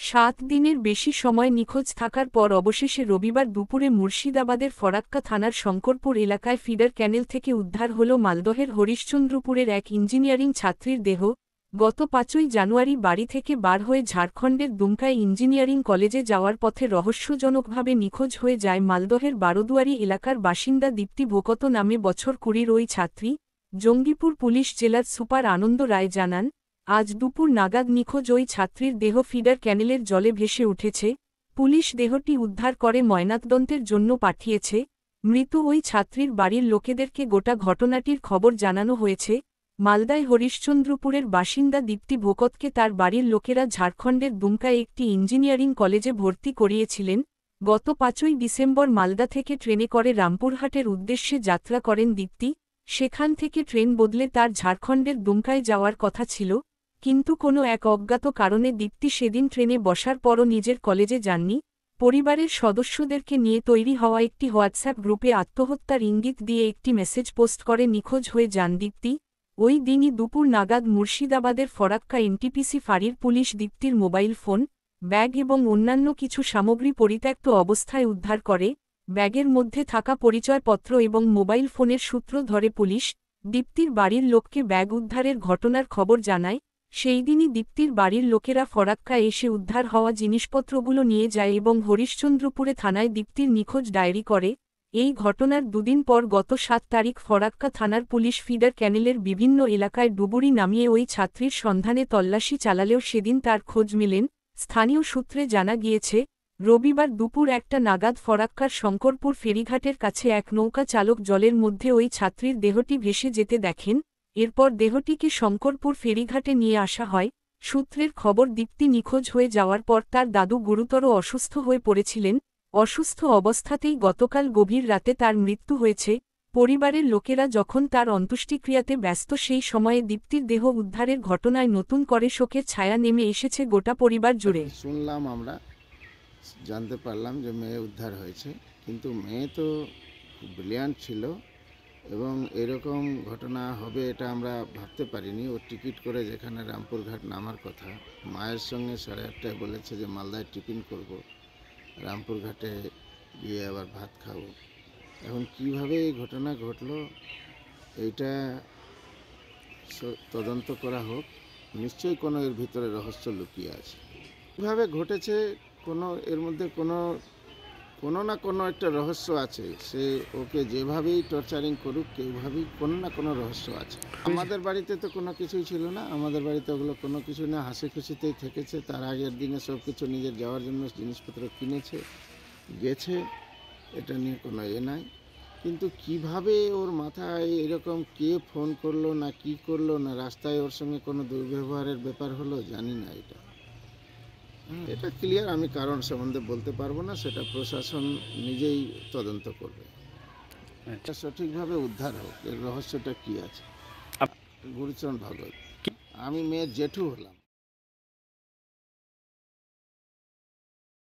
7 দিনের বেশি সময় নিখোঁজ থাকার পর অবশেষে রবিবার দুপুরে মুর্শিদাবাদের ফরাক্কা থানার শঙ্করপুর এলাকায় ফিডার ক্যানেল থেকে উদ্ধার হল মালদহের হরিশ্চন্দ্রপুরের এক ইঞ্জিনিয়ারিং ছাত্রীর দেহ। গত 5ই জানুয়ারি বাড়ি থেকে বার হয়ে ঝাড়খণ্ডের দুমকায় ইঞ্জিনিয়ারিং কলেজে যাওয়ার পথে রহস্যজনকভাবে নিখোঁজ হয়ে যায় মালদহের বারোদুয়ারি এলাকার বাসিন্দা দীপ্তি ভোকত নামে বছর 20-র ওই ছাত্রী। জঙ্গিপুর পুলিশ জেলার সুপার আনন্দ রায় জানান, আজ দুপুর নাগাদ নিখোঁজ ওই ছাত্রীর দেহ ফিডার ক্যানেলের জলে ভেসে উঠেছে। পুলিশ দেহটি উদ্ধার করে ময়নাতদন্তের জন্য পাঠিয়েছে। মৃত ওই ছাত্রীর বাড়ির লোকেদেরকে গোটা ঘটনাটির খবর জানানো হয়েছে। মালদায় হরিশ্চন্দ্রপুরের বাসিন্দা দীপ্তি ভোকতকে তার বাড়ির লোকেরা ঝাড়খণ্ডের দুমকায় একটি ইঞ্জিনিয়ারিং কলেজে ভর্তি করিয়েছিলেন। গত 5ই ডিসেম্বর মালদা থেকে ট্রেনে করে রামপুরহাটের উদ্দেশ্যে যাত্রা করেন দীপ্তি। সেখান থেকে ট্রেন বদলে তার ঝাড়খণ্ডের দুমকায় যাওয়ার কথা ছিল, কিন্তু কোনো এক অজ্ঞাত কারণে দীপ্তি সেদিন ট্রেনে বসার পরও নিজের কলেজে যাননি। পরিবারের সদস্যদেরকে নিয়ে তৈরি হওয়া একটি হোয়াটসঅ্যাপ গ্রুপে আত্মহত্যার ইঙ্গিত দিয়ে একটি মেসেজ পোস্ট করে নিখোঁজ হয়ে যান দীপ্তি। ওই দিনই দুপুর নাগাদ মুর্শিদাবাদের ফরাক্কা এনটিপিসি ফাঁড়ির পুলিশ দীপ্তির মোবাইল ফোন, ব্যাগ এবং অন্যান্য কিছু সামগ্রী পরিত্যক্ত অবস্থায় উদ্ধার করে। ব্যাগের মধ্যে থাকা পরিচয়পত্র এবং মোবাইল ফোনের সূত্র ধরে পুলিশ দীপ্তির বাড়ির লোককে ব্যাগ উদ্ধারের ঘটনার খবর জানায়। সেই দিনই দীপ্তির বাড়ির লোকেরা ফরাক্কা এসে উদ্ধার হওয়া জিনিসপত্রগুলো নিয়ে যায় এবং হরিশ্চন্দ্রপুরে থানায় দীপ্তির নিখোঁজ ডায়েরি করে। এই ঘটনার দুদিন পর গত 7 তারিখ ফরাক্কা থানার পুলিশ ফিডার ক্যানেলের বিভিন্ন এলাকায় ডুবুরি নামিয়ে ওই ছাত্রীর সন্ধানে তল্লাশি চালালেও সেদিন তার খোঁজ মেলেন। স্থানীয় সূত্রে জানা গিয়েছে, রবিবার দুপুর 1টা নাগাদ ফরাক্কার শঙ্করপুর ফেরিঘাটের কাছে এক নৌকা চালক জলের মধ্যে ওই ছাত্রীর দেহটি ভেসে যেতে দেখেন। এরপর দেহটিকে শঙ্করপুর ফেরিঘাটে নিয়ে আসা হয়। সূত্রের খবর, দীপ্তি নিখোঁজ হয়ে যাওয়ার পর তার দাদু গুরুতর অসুস্থ হয়ে পড়েছিলেন। অসুস্থ অবস্থাতেই গতকাল গভীর রাতে তার মৃত্যু হয়েছে। পরিবারের লোকেরা যখন তার অন্ত্যেষ্টিক্রিয়াতে ব্যস্ত, সেই সময়ে দীপ্তির দেহ উদ্ধারের ঘটনায় নতুন করে শোকের ছায়া নেমে এসেছে গোটা পরিবার জুড়ে। শুনলাম, আমরা জানতে পারলাম যে মেয়ে উদ্ধার হয়েছে, কিন্তু মেয়ে তো ব্রিলিয়ান্ট ছিল এবং এরকম ঘটনা হবে এটা আমরা ভাবতে পারিনি। ও টিকিট করে যেখানে রামপুরঘাট নামার কথা, মায়ের সঙ্গে 8:30টায় বলেছে যে মালদায় টিফিন করব, রামপুরঘাটে গিয়ে আবার ভাত খাবো। এখন কিভাবে এই ঘটনা ঘটলো এইটা তদন্ত করা হোক। নিশ্চয়ই কোনো এর ভিতরে রহস্য লুকিয়ে আছে। কীভাবে ঘটেছে, এর মধ্যে কোনো না কোনো একটা রহস্য আছে। সে ওকে যেভাবেই টর্চারিং করুক, কেউভাবেই কোনো না কোনো রহস্য আছে। আমাদের বাড়িতে তো কোনো কিছুই ছিল না, আমাদের বাড়িতে ওগুলো কোনো কিছু না, হাসি খুশিতেই থেকেছে। তার আগের দিনে সব কিছু নিজের যাওয়ার জন্য জিনিসপত্র কিনেছে, গেছে, এটা নিয়ে কোনো নাই। কিন্তু কিভাবে ওর মাথায় এরকম, কে ফোন করলো না কি করলো, না রাস্তায় ওর সঙ্গে কোনো দুর্ব্যবহারের ব্যাপার হলো, জানি না। এটা ক্লিয়ার, আমি কারণ সম্বন্ধে বলতে পারবো না, সেটা প্রশাসন নিজেই তদন্ত করবে। এটা সঠিকভাবে উদ্ধার হোক, এর রহস্যটা কি আছে। গুরুচরণ ভাগবত, আমি মেয়ের জেঠু হলাম।